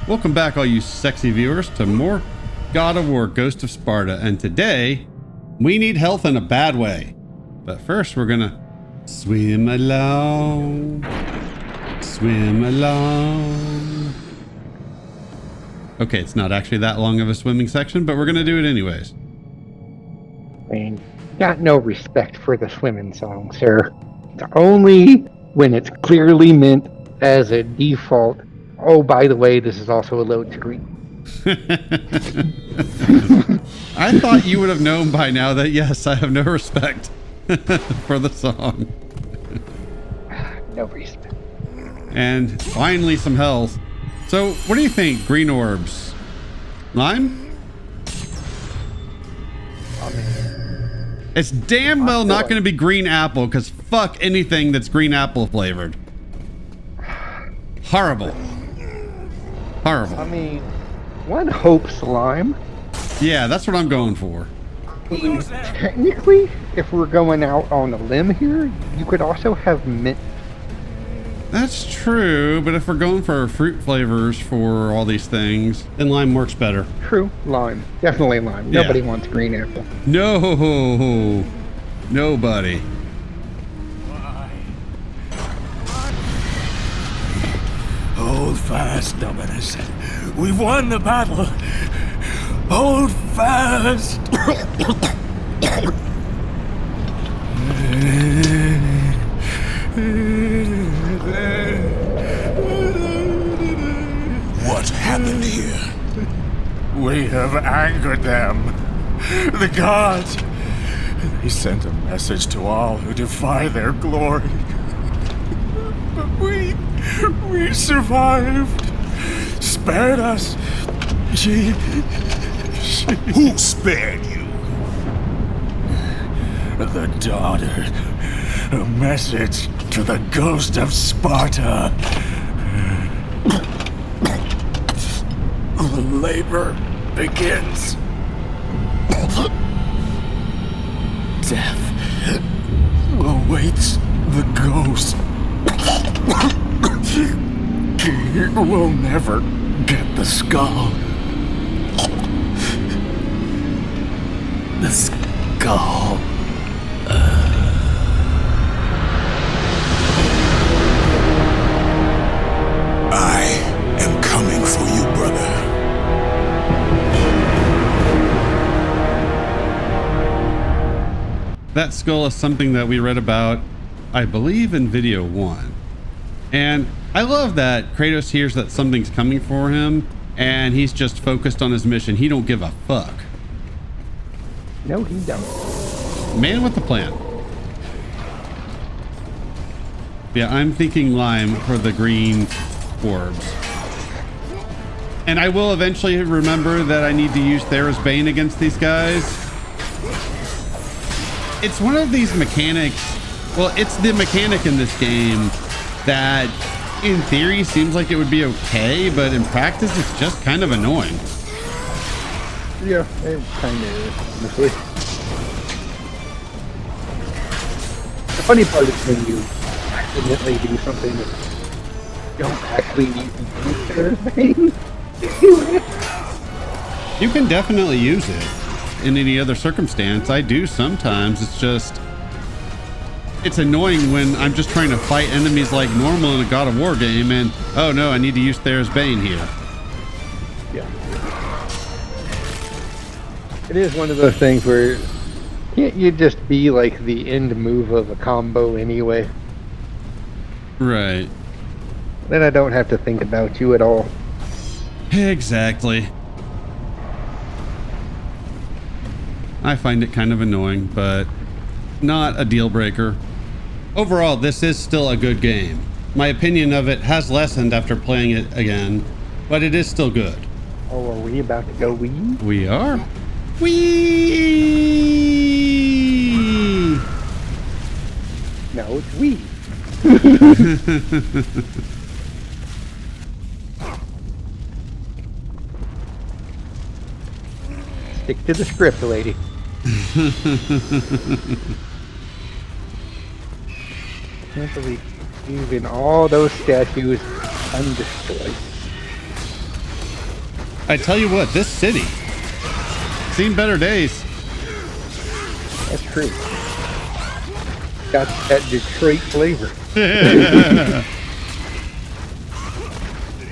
Welcome back, all you sexy viewers, to more God of War Ghost of Sparta. And today, we need health in a bad way. But first, we're gonna swim along. Swim along. Okay, it's not actually that long of a swimming section, but we're gonna do it anyways. I mean, got no respect for the swimming song, sir. It's only when it's clearly meant as a default. Oh, by the way, this is also a load screen. I thought you would have known by now that yes, I have no respect for the song. No respect. And finally some health. So what do you think, green orbs? Lime? I mean, It's damn well not going to be green apple, because fuck anything that's green apple flavored. Horrible. Horrible. I mean, one hopes lime. Yeah, that's what I'm going for. Technically, if we're going out on a limb here, you could also have mint. That's true, but if we're going for fruit flavors for all these things, then lime works better. True, lime. Definitely lime. Yeah. Nobody wants green apple. No, nobody. Hold fast, Dominus. We've won the battle. Hold fast. What happened here? We have angered them. The gods. They sent a message to all who defy their glory. But we survived. Spared us. She... Who spared you? The daughter. A message to the ghost of Sparta. The labor begins. Death awaits the ghost. He will never get the skull. The skull. I am coming for you, brother. That skull is something that we read about, I believe, in video 1. And I love that Kratos hears that something's coming for him and he's just focused on his mission. He don't give a fuck. No, he don't. Man with a plan. Yeah, I'm thinking lime for the green orbs. And I will eventually remember that I need to use Thera's Bane against these guys. It's one of these mechanics. Well, it's the mechanic in this game that in theory seems like it would be okay, but in practice it's just kind of annoying. Yeah, it kind of is, honestly. The funny part is when you accidentally do something that you don't actually need to do anything. You can definitely use it in any other circumstance. I do sometimes. It's just, it's annoying when I'm just trying to fight enemies like normal in a God of War game and, oh no, I need to use Thera's Bane here. Yeah. It is one of those things where can't you just be like the end move of a combo anyway? Right. Then I don't have to think about you at all. Exactly. I find it kind of annoying, but not a deal breaker. Overall, this is still a good game. My opinion of it has lessened after playing it again, but it is still good. Oh, are we about to go wee? We are. Wee! No, it's wee. Stick to the script, lady. Can't believe leaving all those statues undestroyed. I tell you what, this city seen better days. That's true. Got that Detroit flavor.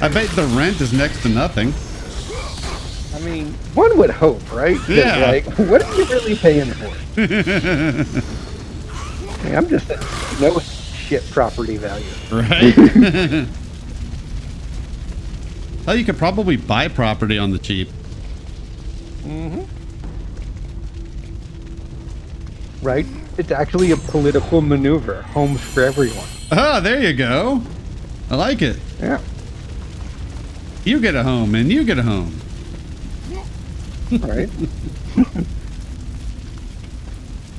I bet the rent is next to nothing. I mean, one would hope, right? 'Cause, Yeah. like, what are you really paying for? I mean, I'm just no shit property value. Right? Oh, you could probably buy property on the cheap. Right? It's actually a political maneuver. Homes for everyone. Oh, there you go. I like it. Yeah. You get a home and you get a home. Right?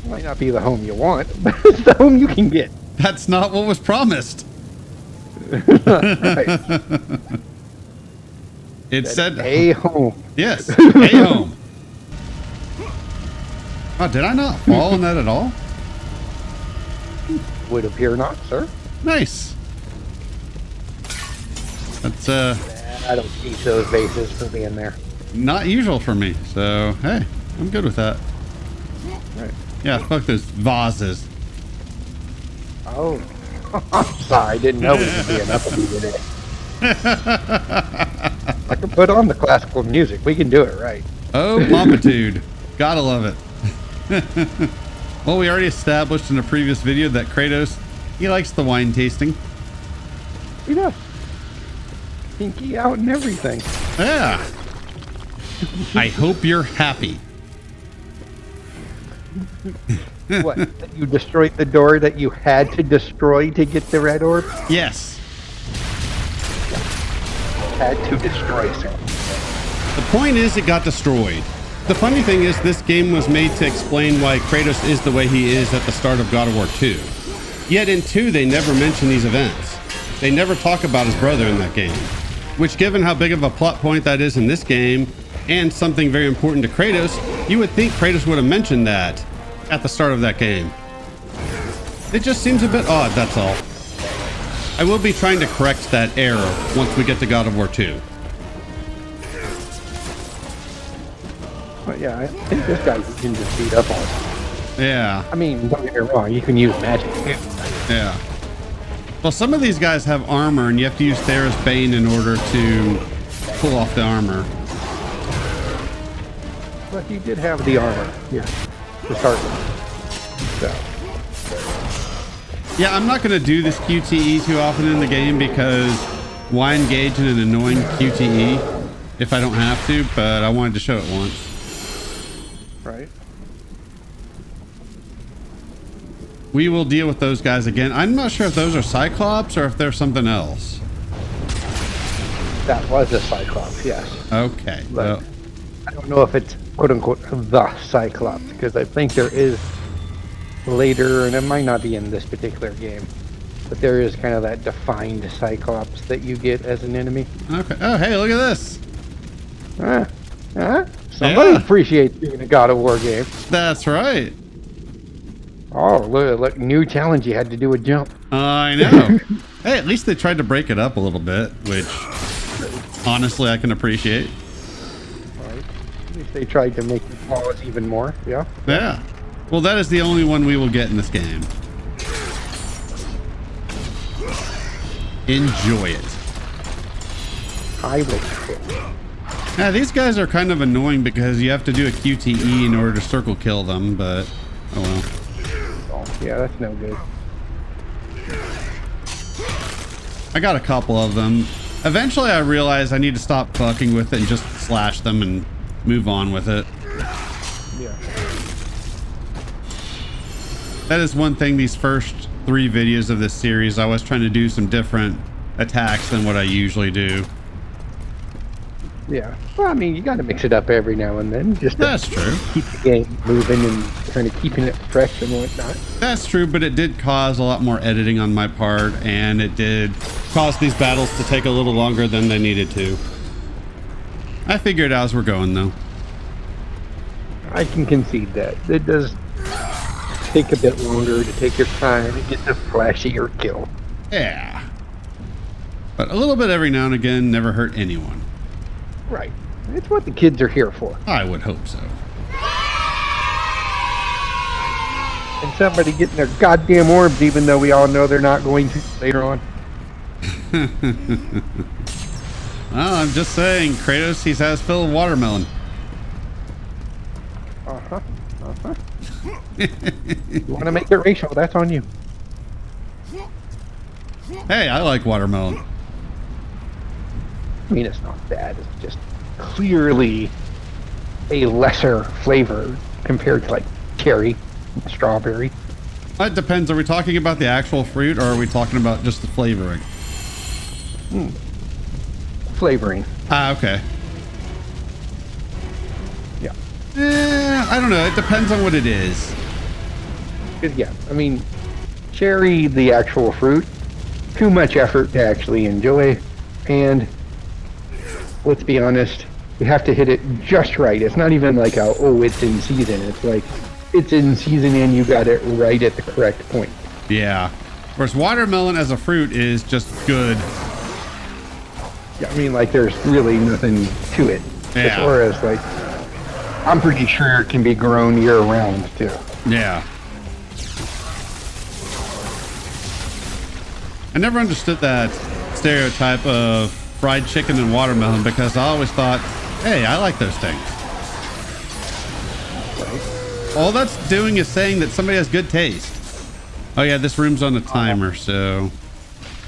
Might not be the home you want, but it's the home you can get. That's not what was promised. Right. It said A home. yes, a home. Oh, did I not fall in that at all? Would appear not, sir. Nice. That's I don't keep those bases for being there. not usual for me. So hey, I'm good with that. Right. Yeah, fuck those vases. Oh. I'm sorry, I didn't know it would be enough of you today. I can put on the classical music. We can do it right. Oh, Pompitude. Gotta love it. Well, we already established in a previous video that Kratos, he likes the wine tasting. You know, pinky out and everything. Yeah. I hope you're happy. What? That you destroyed the door that you had to destroy to get the red orb? Yes. Had to destroy something. The point is it got destroyed. The funny thing is this game was made to explain why Kratos is the way he is at the start of God of War 2. Yet in 2 they never mention these events. They never talk about his brother in that game. Which, given how big of a plot point that is in this game, and something very important to Kratos, you would think Kratos would have mentioned that at the start of that game. It just seems a bit odd, that's all. I will be trying to correct that error once we get to God of War 2. But yeah, I think this guy you can just beat up on. Yeah, I mean, don't get me wrong, you can use magic too. yeah. Well, some of these guys have armor, and you have to use Thera's Bane in order to pull off the armor. But he did have the armor, yeah, to start with. So, Yeah, I'm not going to do this QTE too often in the game because why engage in an annoying QTE if I don't have to, but I wanted to show it once. right? We will deal with those guys again. I'm not sure if those are Cyclops or if they're something else. That was a Cyclops, yes. Okay. But Well, I don't know if it's quote unquote the Cyclops, because I think there is later, and it might not be in this particular game, but there is kind of that defined Cyclops that you get as an enemy. okay. Oh, hey, look at this. Somebody Yeah. appreciates being a God of War game. That's right. Oh, look, new challenge, you had to do a jump. I know. Hey, at least they tried to break it up a little bit, which honestly I can appreciate. Right? At least they tried to make you pause even more, yeah? Yeah. Well, that is the only one we will get in this game. Enjoy it. Highly. Yeah, these guys are kind of annoying because you have to do a QTE in order to circle kill them, but oh well. Yeah, that's no good. I got a couple of them. Eventually I realized I need to stop fucking with it and just slash them and move on with it. Yeah. That is one thing these first 3 videos of this series, I was trying to do some different attacks than what I usually do. Yeah. Well, I mean, you got to mix it up every now and then, just to That's true. keep the game moving and kind of keeping it fresh and whatnot. That's true, but it did cause a lot more editing on my part, and it did cause these battles to take a little longer than they needed to. I figured out as we're going, though. I can concede that. It does take a bit longer to take your time to get the flashier kill. Yeah. But a little bit every now and again never hurt anyone. Right. It's what the kids are here for. I would hope so. And somebody getting their goddamn orbs, even though we all know they're not going to later on. Well, I'm just saying, Kratos, he has fill of watermelon. Uh-huh. Uh-huh. You want to make it racial, that's on you. Hey, I like watermelon. I mean, it's not bad. It's just clearly a lesser flavor compared to, like, cherry, strawberry. It depends. Are we talking about the actual fruit, or are we talking about just the flavoring? Flavoring. Ah, okay. Yeah. I don't know. It depends on what it is. Yeah, I mean, cherry, the actual fruit, too much effort to actually enjoy, and let's be honest, you have to hit it just right. It's not even like it's in season. It's like, it's in season and you got it right at the correct point. Yeah. Whereas watermelon as a fruit is just good. Yeah, I mean, like, there's really nothing to it. Yeah. As far as, like, I'm pretty sure it can be grown year round, too. Yeah. I never understood that stereotype of fried chicken and watermelon because I always thought, hey, I like those things. All that's doing is saying that somebody has good taste. Oh yeah, this room's on a timer, so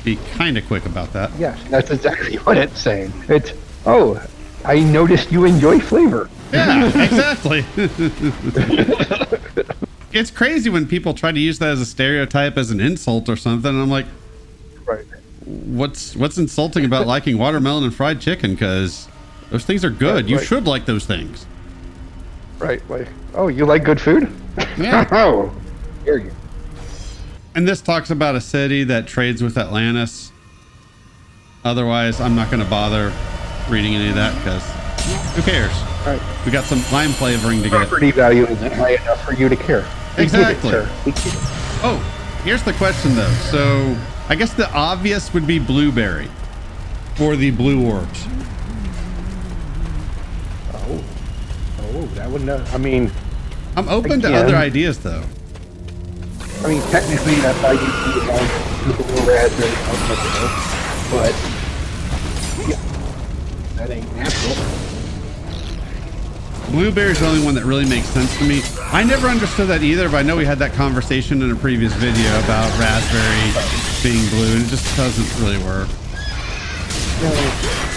be kind of quick about that. Yes, that's exactly what it's saying. It's, oh, I noticed you enjoy flavor. Yeah, exactly. It's crazy when people try to use that as a stereotype, as an insult or something. And I'm like, Right. what's insulting about liking watermelon and fried chicken? Because those things are good. You Right. should like those things. Right, like, oh, you like good food? Yeah. Oh, here you. And this talks about a city that trades with Atlantis. Otherwise, I'm not going to bother reading any of that because who cares? Right. We got some lime flavoring to get. Property value isn't high enough for you to care. We get it, Exactly. sir. We get it. Oh, here's the question though. So I guess the obvious would be blueberry for the blue orbs. Oh, that would not. I mean, I'm open to Again. other ideas though. Technically, that's how you see it on the raspberry, but yeah, that ain't natural. Blueberry's the only one that really makes sense to me. I never understood that either, but I know we had that conversation in a previous video about raspberry being blue, and it just doesn't really work.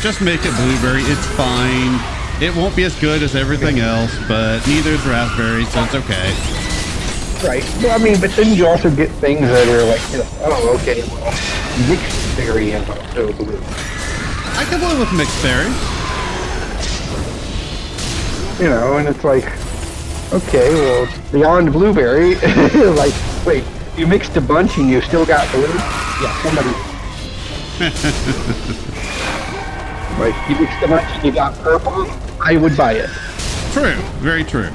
Just make it blueberry. It's fine. It won't be as good as everything else, but neither is raspberry, so it's okay. Right. Well, but then you also get things that are like, oh, okay, well, mixed berry is also blue. I can live with mixed berry. And it's like, okay, well, beyond blueberry, like, wait, you mixed a bunch and you still got blue? Yeah, somebody. Like, you mixed a bunch and you got purple? I would buy it. True. Very true.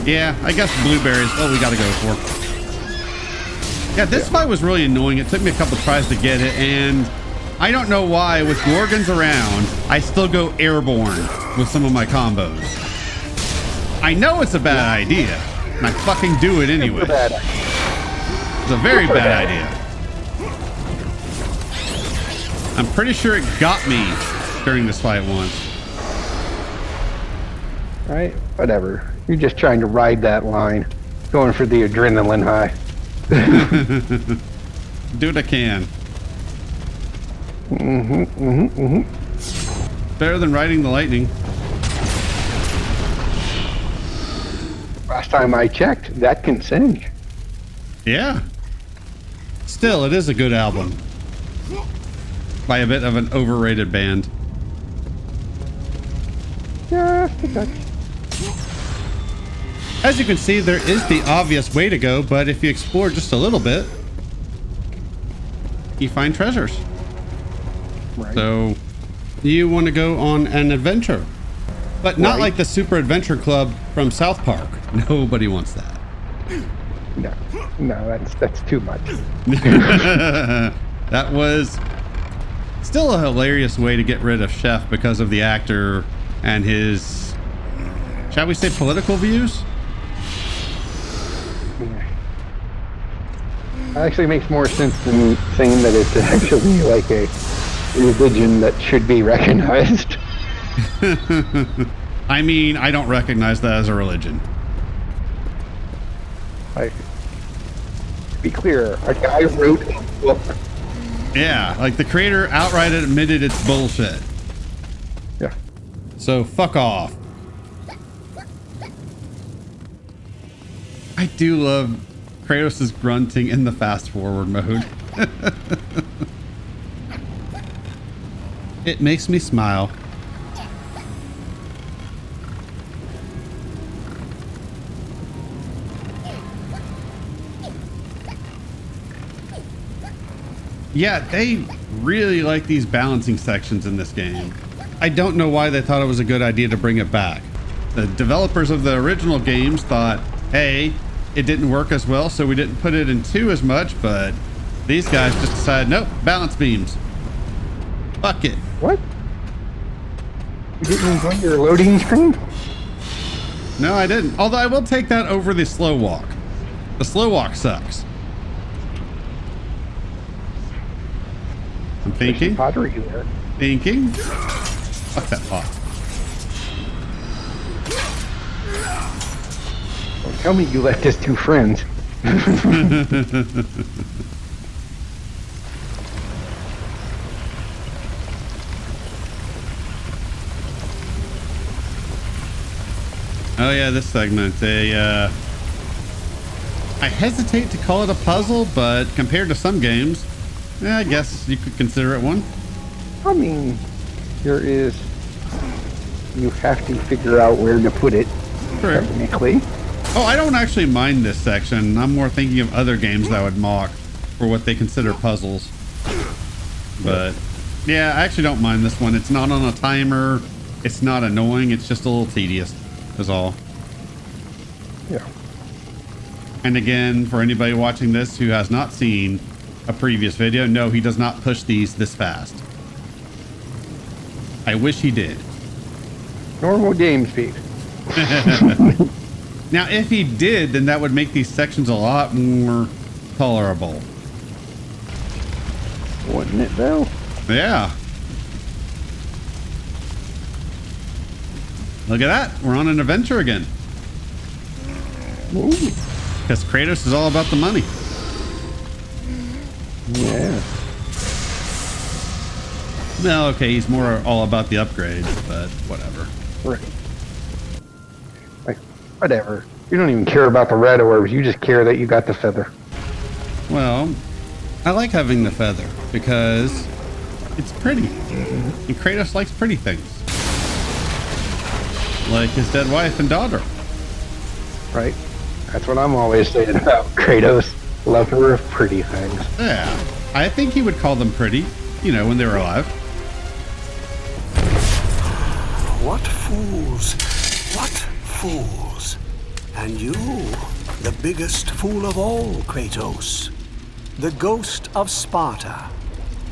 Yeah, I guess blueberries. Oh, we got to go for. Yeah, this fight was really annoying. It took me a couple tries to get it, and I don't know why, with Gorgons around, I still go airborne with some of my combos. I know it's a bad idea, and I fucking do it anyway. It's a very bad idea. I'm pretty sure it got me during this fight once. Right? Whatever. You're just trying to ride that line. Going for the adrenaline high. Do what I can. Better than riding the lightning. Last time I checked, that can singe. Yeah. Still, it is a good album. By a bit of an overrated band. Just a touch. As you can see, there is the obvious way to go, but if you explore just a little bit, you find treasures. Right. So you want to go on an adventure, but not Right. like the Super Adventure Club from South Park. Nobody wants that. No, that's too much. That was still a hilarious way to get rid of Chef because of the actor and his, shall we say, political views. Actually makes more sense than saying that it's actually like a religion that should be recognized. I mean, I don't recognize that as a religion. Like, to be clear, a guy wrote a book. Yeah, like the creator outright admitted it's bullshit. Yeah. So fuck off. I do love Kratos' grunting in the fast forward mode. It makes me smile. Yeah, they really like these balancing sections in this game. I don't know why they thought it was a good idea to bring it back. The developers of the original games thought, hey, it didn't work as well, so we didn't put it in 2 as much, but these guys just decided, nope, balance beams. Fuck it. What? You didn't enjoy your loading screen? No, I didn't. Although I will take that over the slow walk. The slow walk sucks. I'm thinking. Pottery there. Thinking. Fuck that pot. Don't tell me you left his 2 friends. Oh yeah, this segment. I hesitate to call it a puzzle, but compared to some games, I guess you could consider it one. I mean, there is. You have to figure out where to put it. Sure. Technically. Oh, I don't actually mind this section. I'm more thinking of other games that I would mock for what they consider puzzles. But yeah, I actually don't mind this one. It's not on a timer. It's not annoying. It's just a little tedious, is all. Yeah. And again, for anybody watching this who has not seen a previous video, no, he does not push these this fast. I wish he did. Normal game speed. Now, if he did, then that would make these sections a lot more tolerable. Wouldn't it though? Yeah. Look at that. We're on an adventure again. Ooh. Because Kratos is all about the money. Yeah. No, okay, he's more all about the upgrades, but whatever. Right. Like, whatever. You don't even care about the red orbs. You just care that you got the feather. Well, I like having the feather because it's pretty. And Kratos likes pretty things. Like his dead wife and daughter. Right? That's what I'm always saying about Kratos. Lover of pretty things. Yeah, I think he would call them pretty, you know, when they were alive. What fools! What fools! And you, the biggest fool of all, Kratos. The ghost of Sparta,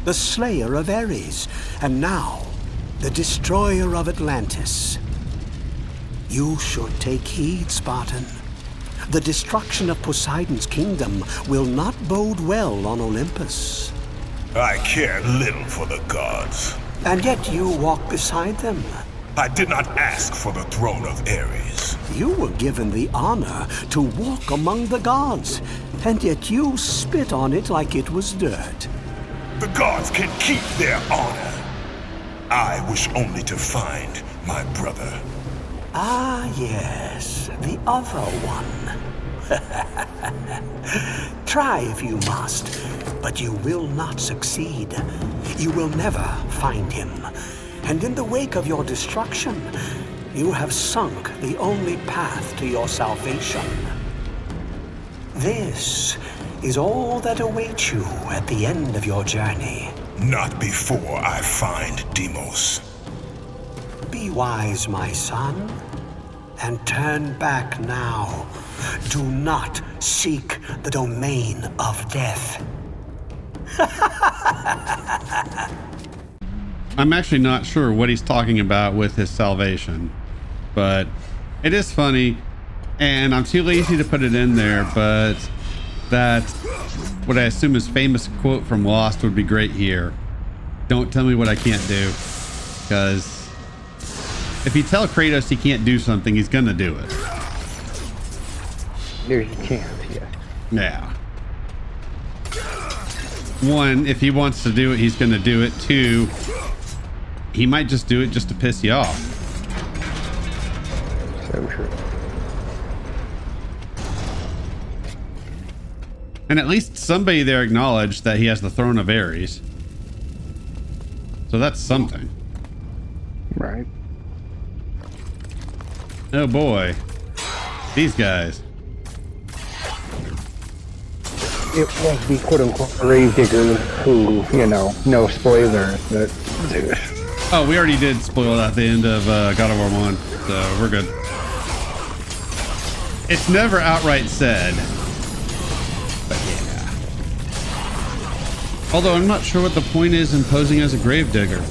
the slayer of Ares, and now the destroyer of Atlantis. You should take heed, Spartan. The destruction of Poseidon's kingdom will not bode well on Olympus. I care little for the gods. And yet you walk beside them. I did not ask for the throne of Ares. You were given the honor to walk among the gods, and yet you spit on it like it was dirt. The gods can keep their honor. I wish only to find my brother. Ah, yes, the other one. Try if you must, but you will not succeed. You will never find him. And in the wake of your destruction, you have sunk the only path to your salvation. This is all that awaits you at the end of your journey. Not before I find Deimos. Be wise, my son, and turn back now. Do not seek the domain of death. I'm actually not sure what he's talking about with his salvation, but it is funny, and I'm too lazy to put it in there, but that, what I assume is famous quote from Lost would be great here. Don't tell me what I can't do, because if you tell Kratos he can't do something, he's gonna do it. There's a chance, yeah. Yeah. One, if he wants to do it, he's gonna do it. Two, he might just do it just to piss you off. So true. And at least somebody there acknowledged that he has the throne of Ares. So that's something. Right. Oh boy. These guys. It was the quote-unquote gravedigger who, you know, no spoilers, but... Oh, we already did spoil at the end of God of War 1, so we're good. It's never outright said. But yeah. Although I'm not sure what the point is in posing as a gravedigger.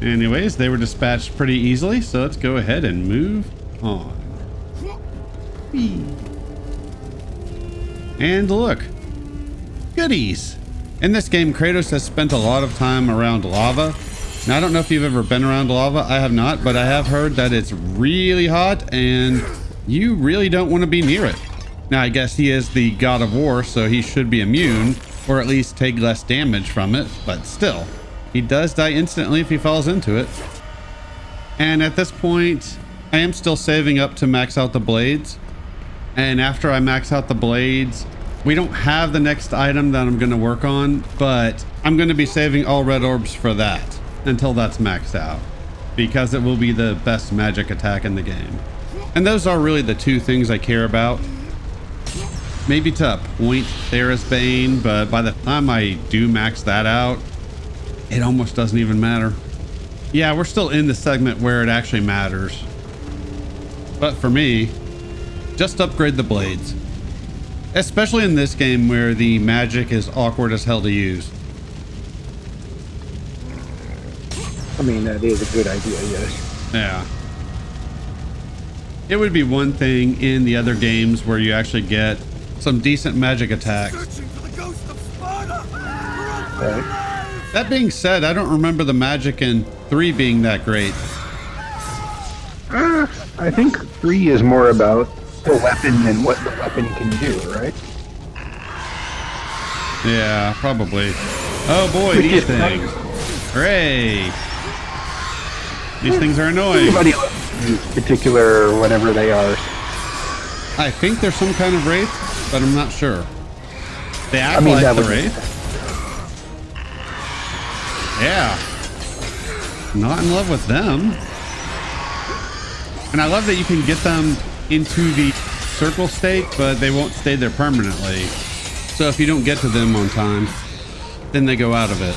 Anyways, they were dispatched pretty easily, so let's go ahead and move on. Whee. And look, goodies. In this game, Kratos has spent a lot of time around lava. Now, I don't know if you've ever been around lava. I have not, but I have heard that it's really hot and you really don't want to be near it. Now, I guess he is the god of war, so he should be immune, or at least take less damage from it, but still, he does die instantly if he falls into it. And at this point, I am still saving up to max out the blades. And after I max out the blades, we don't have the next item that I'm going to work on, but I'm going to be saving all red orbs for that until that's maxed out, because it will be the best magic attack in the game. And those are really the two things I care about. Maybe to a point Theris Bane, but by the time I do max that out, it almost doesn't even matter. Yeah, we're still in the segment where it actually matters. But for me, just upgrade the blades. Especially in this game where the magic is awkward as hell to use. I mean, that is a good idea, yes. Yeah. It would be one thing in the other games where you actually get some decent magic attacks. Searching for the ghost of Sparta! Right. That being said, I don't remember the magic in 3 being that great. I think 3 is more about the weapon and what the weapon can do, right? Yeah, probably. Oh boy, these things. Hooray! These things are annoying. Everybody in particular, whatever they are. I think there's some kind of wraith, but I'm not sure. They act that like the would- wraith. Yeah. Not in love with them. And I love that you can get them into the circle state, but they won't stay there permanently. So if you don't get to them on time, then they go out of it.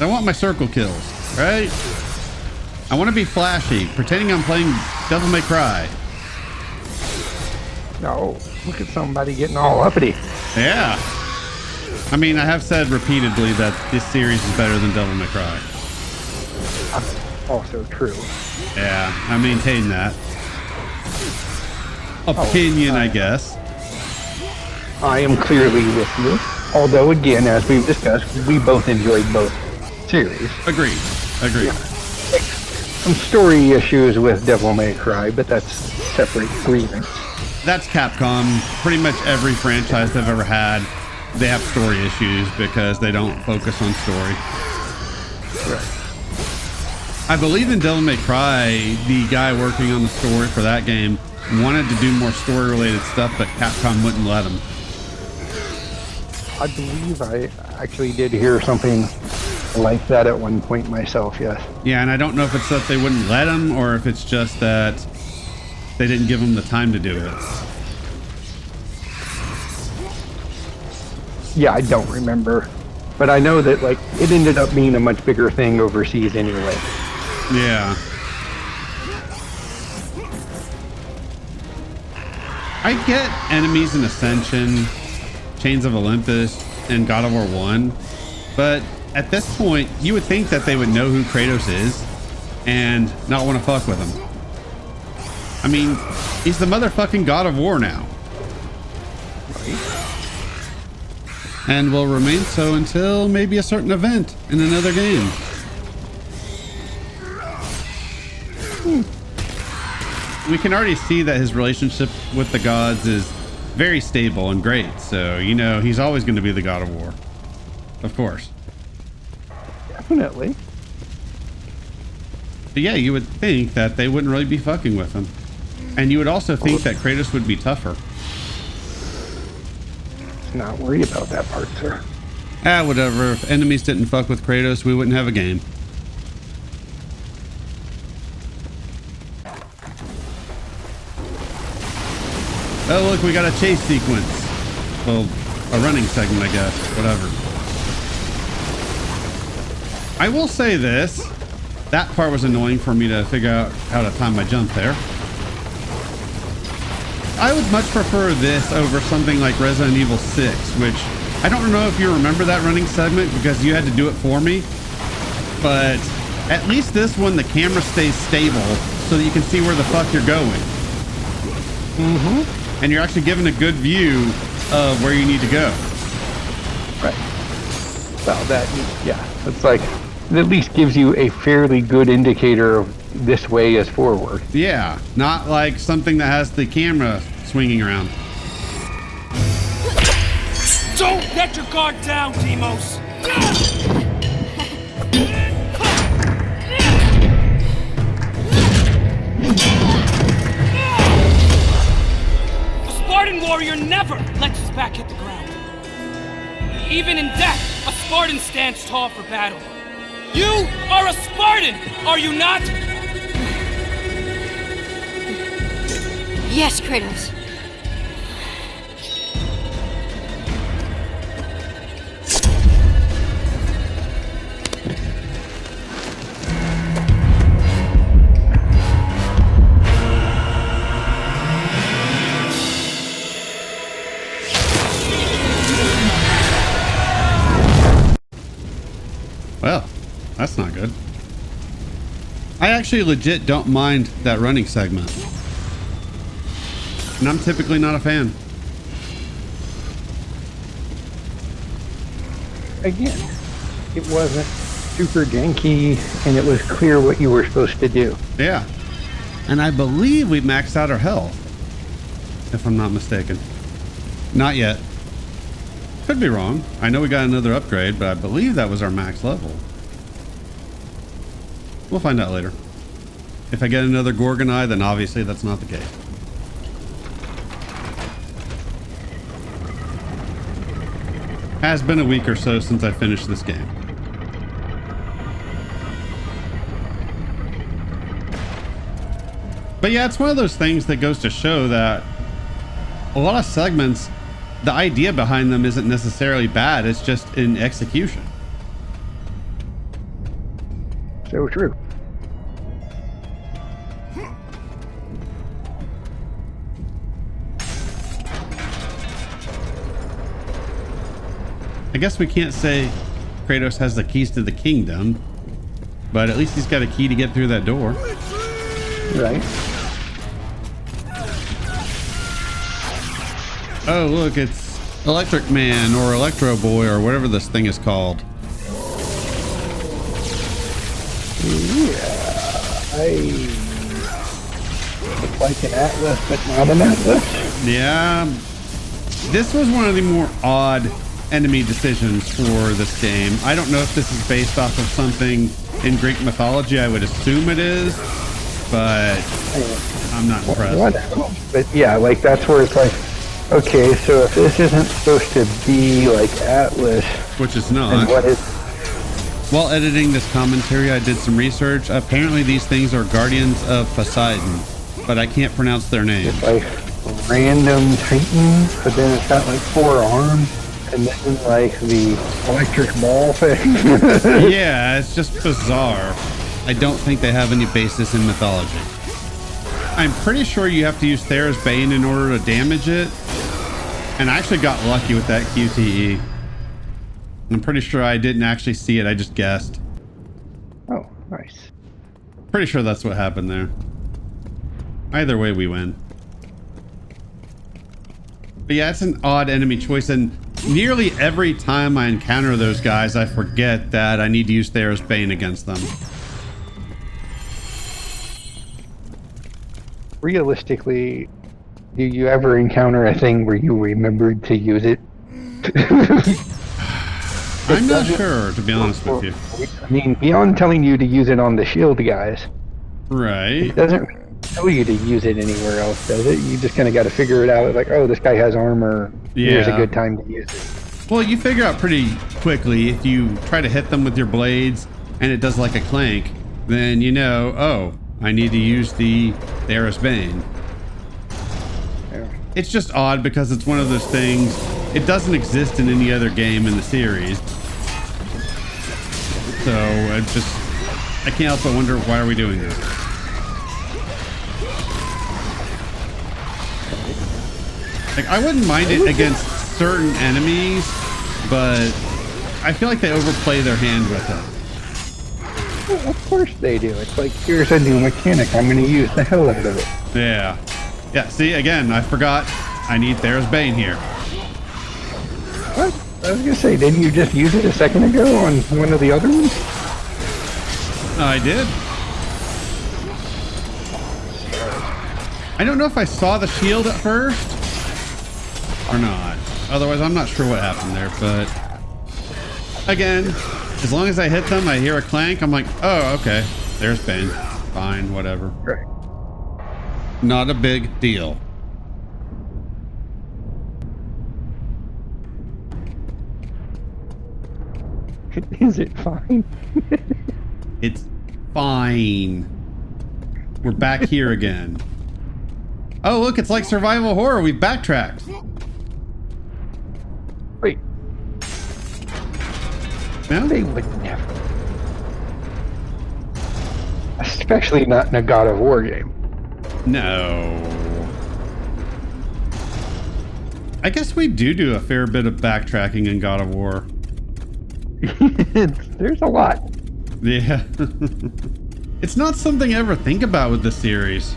I want my circle kills, right? I want to be flashy, pretending I'm playing Devil May Cry. No, look at somebody getting all uppity. Yeah. I mean, I have said repeatedly that this series is better than Devil May Cry. Also true. Yeah, I maintain that. Opinion, I guess. I am clearly with you. Although, again, as we've discussed, we both enjoyed both series. Agreed. Agreed. Some story issues with Devil May Cry, but that's separate grievance. That's Capcom. Pretty much every franchise they've ever had, they have story issues because they don't focus on story. Right. I believe in Devil May Cry, the guy working on the story for that game wanted to do more story-related stuff, but Capcom wouldn't let him. I believe I actually did hear something like that at one point myself, yes. Yeah, and I don't know if it's that they wouldn't let him or if it's just that they didn't give him the time to do it. Yeah, I don't remember. But I know that, like, it ended up being a much bigger thing overseas anyway. Yeah. I get enemies in Ascension, Chains of Olympus, and God of War 1, but at this point, you would think that they would know who Kratos is and not want to fuck with him. I mean, he's the motherfucking God of War now. And will remain so until maybe a certain event in another game. We can already see that his relationship with the gods is very stable and great. So, you know, he's always going to be the God of War. Of course. Definitely. But yeah, you would think that they wouldn't really be fucking with him. And you would also think that Kratos would be tougher. Not worried about that part, sir. Ah, whatever. If enemies didn't fuck with Kratos, we wouldn't have a game. Oh, look, we got a chase sequence. Well, a running segment, I guess. Whatever. I will say this. That part was annoying for me to figure out how to time my jump there. I would much prefer this over something like Resident Evil 6, which I don't know if you remember that running segment because you had to do it for me. But at least this one, the camera stays stable so that you can see where the fuck you're going. Mm-hmm. And you're actually given a good view of where you need to go. Right. Well, it's like, it at least gives you a fairly good indicator of this way is forward. Yeah, not like something that has the camera swinging around. Don't let your guard down, Demos! A Spartan warrior never lets his back hit the ground. Even in death, a Spartan stands tall for battle. You are a Spartan, are you not? Yes, Kratos. Well, that's not good. I actually legit don't mind that running segment. And I'm typically not a fan. Again, it wasn't super janky, and it was clear what you were supposed to do. Yeah. And I believe we maxed out our health, if I'm not mistaken. Not yet. Could be wrong. I know we got another upgrade, but I believe that was our max level. We'll find out later. If I get another Gorgon Eye, then obviously that's not the case. Has been a week or so since I finished this game. But yeah, it's one of those things that goes to show that a lot of segments, the idea behind them isn't necessarily bad, it's just in execution. So true. I guess we can't say Kratos has the keys to the kingdom, but at least he's got a key to get through that door. Right. Oh, look, it's Electric Man or Electro Boy or whatever this thing is called. Look like an Atlas, but not an Atlas. Yeah, this was one of the more odd enemy decisions for this game. I don't know if this is based off of something in Greek mythology. I would assume it is, but I'm not impressed. But yeah, like that's where it's like, okay, so if this isn't supposed to be like Atlas, Which is then not. what is? While editing this commentary, I did some research. Apparently these things are guardians of Poseidon, but I can't pronounce their name. It's like random Titans, but then it's got like 4 arms. And then like the electric ball thing. Yeah, it's just bizarre. I don't think they have any basis in mythology. I'm pretty sure you have to use Thera's Bane in order to damage it. And I actually got lucky with that QTE. I'm pretty sure I didn't actually see it. I just guessed. Oh, nice. Pretty sure that's what happened there. Either way, we win. But yeah, it's an odd enemy choice. And nearly every time I encounter those guys, I forget that I need to use Thera's Bane against them. Realistically, do you ever encounter a thing where you remembered to use it? I'm not sure, to be honest with you. I mean, beyond telling you to use it on the shield guys, Right. it doesn't tell you to use it anywhere else, does it? You just kind of got to figure it out. Like, oh, this guy has armor. Here's a Yeah. good time to use it. Well, you figure out pretty quickly if you try to hit them with your blades and it does like a clank, then you know, oh, I need to use the Thera's Bane. Yeah. It's just odd because it's one of those things, it doesn't exist in any other game in the series. So I can't help but wonder, why are we doing this? Like, I wouldn't mind it against certain enemies, but I feel like they overplay their hand with it. Well, of course they do. It's like, here's a new mechanic. I'm going to use the hell out of it. Yeah. Yeah, see, again, I forgot I need Thera's Bane here. What? I was going to say, didn't you just use it a second ago on one of the other ones? I did. I don't know if I saw the shield at first or not. Otherwise, I'm not sure what happened there, but again, as long as I hit them, I hear a clank, I'm like, oh, okay, there's Bane. Fine, whatever. Right. Not a big deal. Is it fine? It's fine. We're back here again. Oh, look, it's like survival horror. We've backtracked. Wait, No? they would never. Especially not in a God of War game. No. I guess we do a fair bit of backtracking in God of War. There's a lot. Yeah. It's not something I ever think about with the series.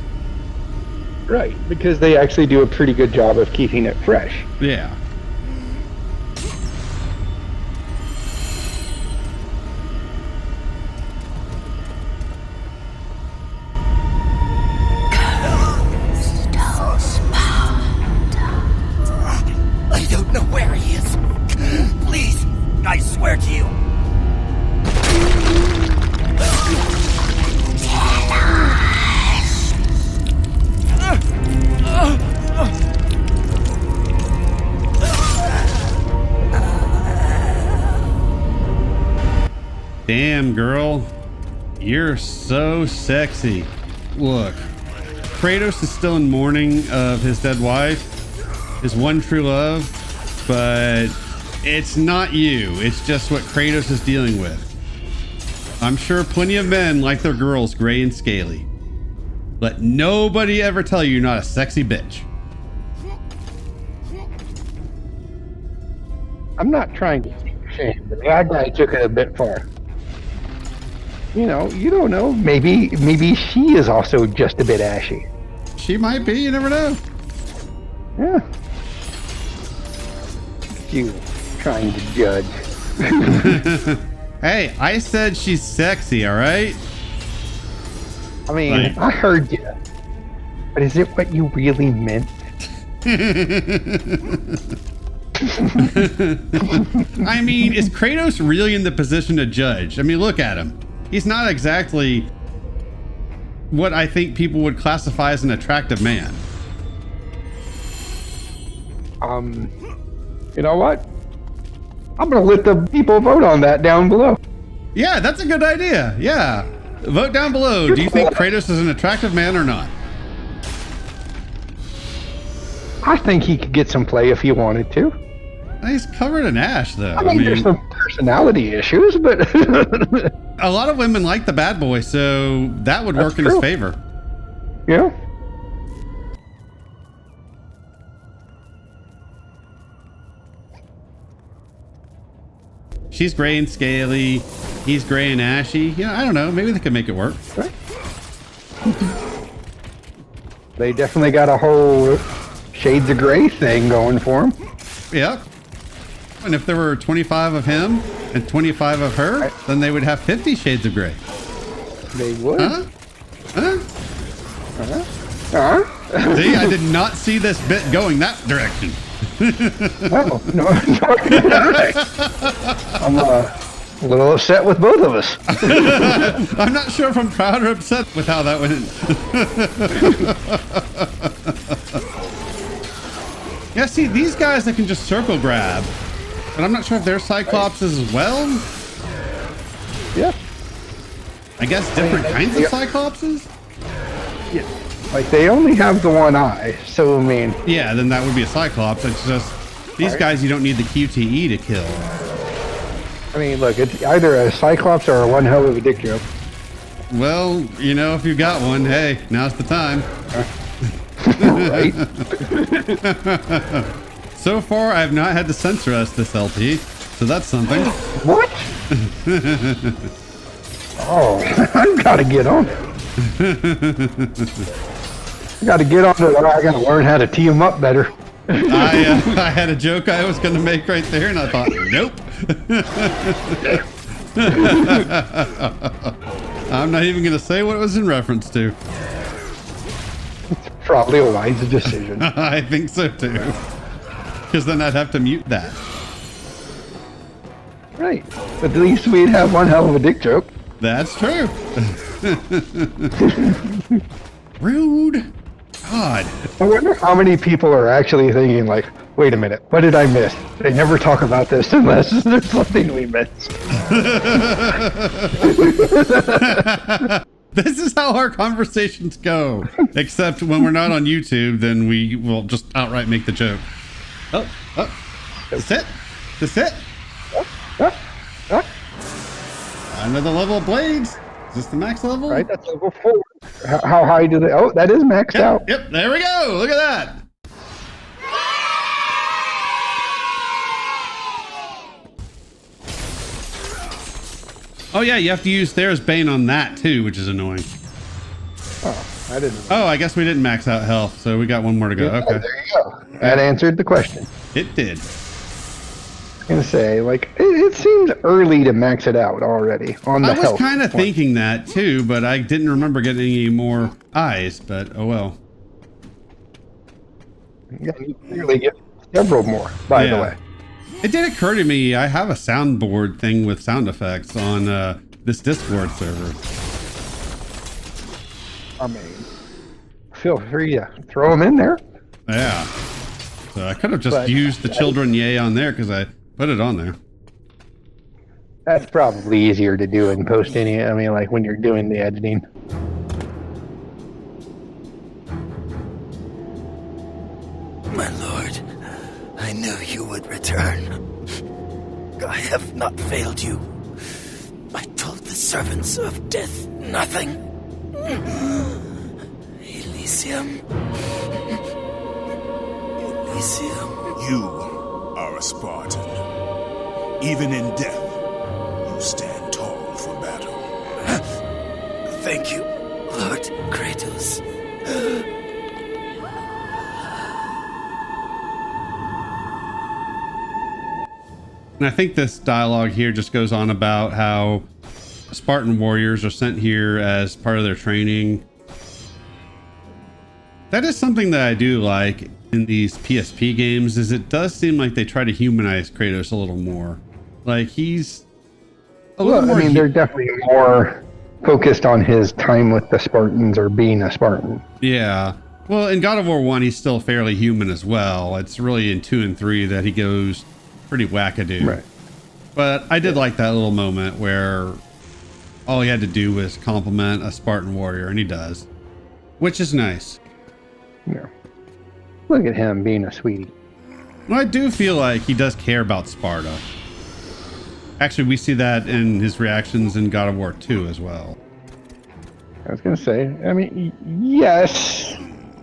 Right, because they actually do a pretty good job of keeping it fresh. Yeah. I don't know where he is. Please, I swear to you. Damn, girl. You're so sexy. Look, Kratos is still in mourning of his dead wife, his one true love, but it's not you. It's just what Kratos is dealing with. I'm sure plenty of men like their girls gray and scaly. Let nobody ever tell you you're not a sexy bitch. I'm not trying to take shame, but that guy took it a bit far. You know, you don't know. Maybe she is also just a bit ashy. She might be, you never know. Yeah. You trying to judge. Hey, I said she's sexy, all right? I mean, Right. I heard you. But is it what you really meant? I mean, is Kratos really in the position to judge? I mean, look at him. He's not exactly what I think people would classify as an attractive man. You know what? I'm gonna let the people vote on that down below. Yeah, that's a good idea. Yeah. Vote down below. Do you think Kratos is an attractive man or not? I think he could get some play if he wanted to. He's covered in ash, though. I mean, there's some personality issues, but a lot of women like the bad boy, so that would work in his true. favor. yeah. she's gray and scaly. He's gray and ashy. You know, I don't know. Maybe they could make it work. Right. They definitely got a whole Shades of Grey thing going for them. Yep. And if there were 25 of him and 25 of her, then they would have 50 Shades of Grey. They would. Huh? Huh? Huh? See, I did not see this bit going that direction. No. I'm a little upset with both of us. I'm not sure if I'm proud or upset with how that went. Yeah, see, these guys that can just circle grab, but I'm not sure if they're Cyclopses as well. Yeah. I guess different kinds of Cyclopses? Yeah. Like, they only have the one eye, so, I mean... Yeah, then that would be a Cyclops. It's just, these guys you don't need the QTE to kill. I mean, look, it's either a Cyclops or a one hell of a dick joke. Well, you know, if you've got one, hey, now's the time. Right? So far, I have not had to censor us this LT, so that's something. What? Oh, I've got to get on it. I got to get on it. I got to learn how to tee them up better. I had a joke I was going to make right there, and I thought, nope. I'm not even going to say what it was in reference to. Probably a wise decision. I think so too. Because then I'd have to mute that. Right. At least we'd have one hell of a dick joke. That's true. Rude. God. I wonder how many people are actually thinking, like, wait a minute, what did I miss? They never talk about this unless there's something we missed. This is how our conversations go. Except when we're not on YouTube, then we will just outright make the joke. Oh. That's it. That's it. Another level of blades. Is this the max level? Right, that's level 4. How high do they... Oh, that is maxed out. Yep, there we go. Look at that. Oh yeah, you have to use Thayer's Bane on that too, which is annoying. Oh, I didn't know. Oh, I guess we didn't max out health, so we got one more to go. Yeah, Okay. there you go. That answered the question. It did. I was going to say, like, it seems early to max it out already on the health. I was kind of thinking that too, but I didn't remember getting any more eyes, but oh well. Yeah, you clearly get several more, by the way. It did occur to me, I have a soundboard thing with sound effects on this Discord server. I mean, feel free to throw them in there. Yeah. So I could have just used the children yay on there because I put it on there. That's probably easier to do in post any. I mean, like when you're doing the editing. My lord, I knew you would return. I have not failed you. I told the servants of death nothing. Elysium. Elysium. You are a Spartan. Even in death, you stand tall for battle. Thank you, Lord Kratos. And I think this dialogue here just goes on about how Spartan warriors are sent here as part of their training. That is something that I do like in these PSP games, is it does seem like they try to humanize Kratos a little more. Like he's a little more... I mean, they're definitely more focused on his time with the Spartans or being a Spartan. Yeah. Well, in God of War 1, he's still fairly human as well. It's really in 2 and 3 that he goes pretty wackadoo. Right. But I did like that little moment where all he had to do was compliment a Spartan warrior, and he does, which is nice. Yeah. Look at him being a sweetie. Well, I do feel like he does care about Sparta. Actually, we see that in his reactions in God of War 2 as well. I was going to say, I mean, yes,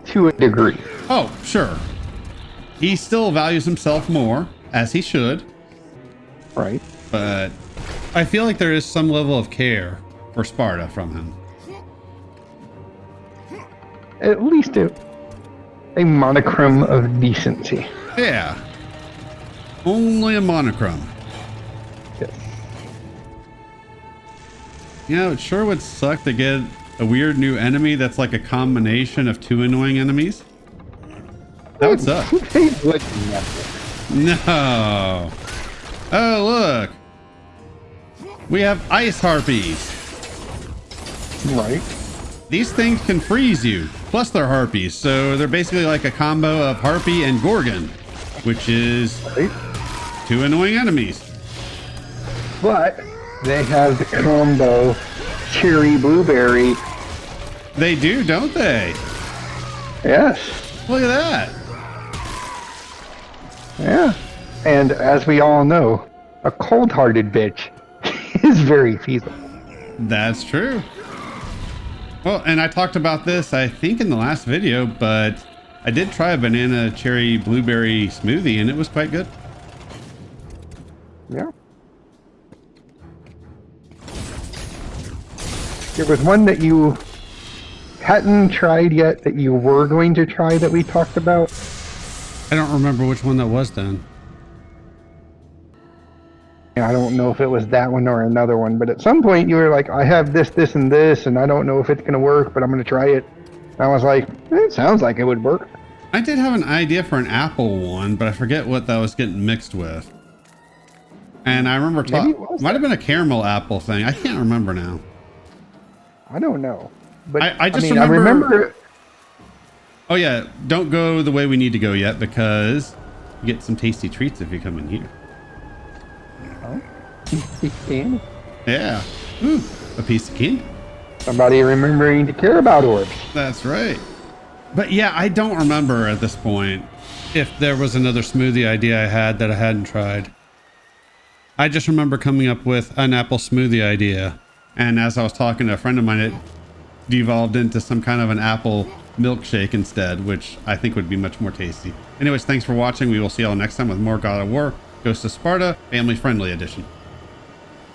to a degree. Oh, sure. He still values himself more, as he should. Right. but I feel like there is some level of care for Sparta from him. At least a monochrome of decency. Yeah. Only a monochrome. Yes. You know, it sure would suck to get a weird new enemy that's like a combination of two annoying enemies. That would suck. They would never. No. Oh, look. We have ice harpies. Right. These things can freeze you. Plus they're harpies. So they're basically like a combo of harpy and gorgon, which is Right. two annoying enemies. But they have the combo cherry blueberry. They do, don't they? Yes. Look at that. Yeah. And as we all know, a cold-hearted bitch is very feasible. That's true. Well, and I talked about this, I think, in the last video, but I did try a banana cherry blueberry smoothie, and it was quite good. Yeah. There was one that you hadn't tried yet that you were going to try that we talked about. I don't remember which one that was then. I don't know if it was that one or another one, but at some point you were like, I have this, this, and this, and I don't know if it's going to work, but I'm going to try it. And I was like, it sounds like it would work. I did have an idea for an apple one, but I forget what that was getting mixed with. And I remember might have been a caramel apple thing. I can't remember now. I don't know. But I just I remember. Oh yeah, don't go the way we need to go yet because you get some tasty treats if you come in here. Candy. Yeah. Ooh, a piece of candy. Somebody remembering to care about orbs. That's right. But yeah, I don't remember at this point if there was another smoothie idea I had that I hadn't tried. I just remember coming up with an apple smoothie idea. And as I was talking to a friend of mine, it devolved into some kind of an apple milkshake instead, which I think would be much more tasty. Anyways, thanks for watching. We will see y'all next time with more God of War, Ghost of Sparta, family friendly edition.